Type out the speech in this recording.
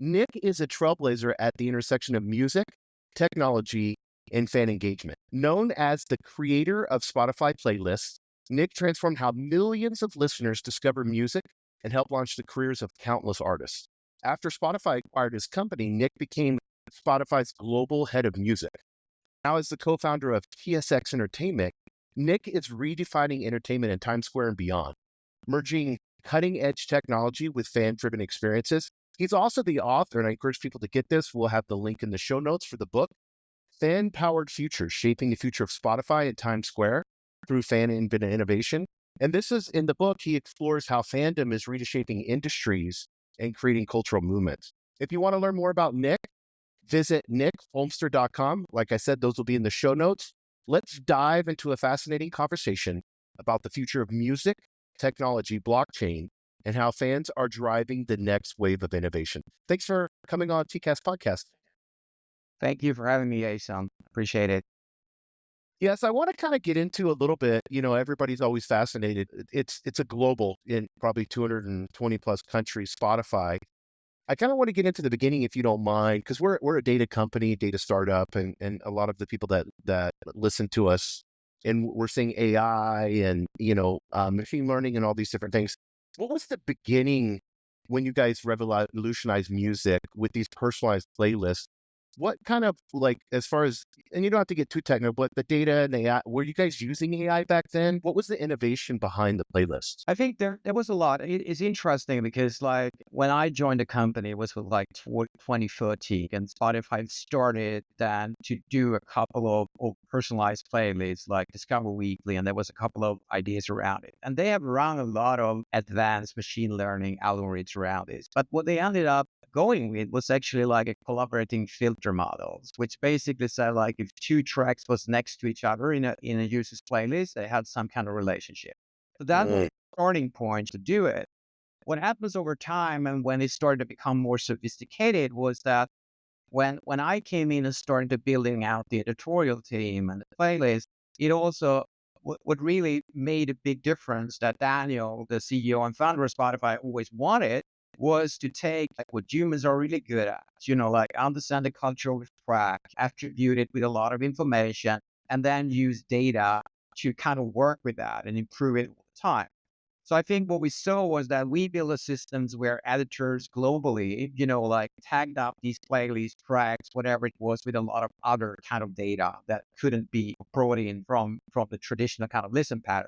Nick is a trailblazer at the intersection of music, technology, and fan engagement. Known as the creator of Spotify playlists, Nick transformed how millions of listeners discover music and helped launch the careers of countless artists. After Spotify acquired his company, Nick became Spotify's global head of music. Now, as the co-founder of TSX Entertainment, Nick is redefining entertainment in Times Square and beyond, merging cutting-edge technology with fan-driven experiences. He's also the author, and I encourage people to get this. We'll have the link in the show notes for the book, Fan-Powered Futures, Shaping the Future of Spotify and Times Square Through Fan Innovation. And this is in the book, he explores how fandom is reshaping industries and creating cultural movements. If you want to learn more about Nick, visit nickholmster.com. Like I said, those will be in the show notes. Let's dive into a fascinating conversation about the future of music, technology, blockchain, and how fans are driving the next wave of innovation. Thanks for coming on TCast Podcast. Thank you for having me, Asan. Appreciate it. Yes, I want to kind of get into a little bit, everybody's always fascinated. It's a global, in probably 220 plus countries, Spotify. I kind of want to get into the beginning, if you don't mind, because we're a data company, data startup, and a lot of the people that listen to us, and we're seeing AI and machine learning and all these different things. What was the beginning when you guys revolutionized music with these personalized playlists? What kind of, like, as far as, and you don't have to get too technical, but the data and AI, were you guys using AI back then? What was the innovation behind the playlist? I think there was a lot. It's interesting because like when I joined the company, it was with like 2013, and Spotify started then to do a couple of personalized playlists like Discover Weekly, and there was a couple of ideas around it. And they have run a lot of advanced machine learning algorithms around it. But what they ended up going with was actually like a collaborating filter models, which basically said like if two tracks was next to each other in a user's playlist, they had some kind of relationship. So that was the starting point to do it. What happens over time and when it started to become more sophisticated was that when I came in and started to building out the editorial team and the playlist, it also what really made a big difference that Daniel, the CEO and founder of Spotify, always wanted was to take like what humans are really good at, like understand the culture of the track, attribute it with a lot of information, and then use data to kind of work with that and improve it all the time. So I think what we saw was that we built a systems where editors globally, like tagged up these playlists, tracks, whatever it was, with a lot of other kind of data that couldn't be brought in from the traditional kind of listen pattern.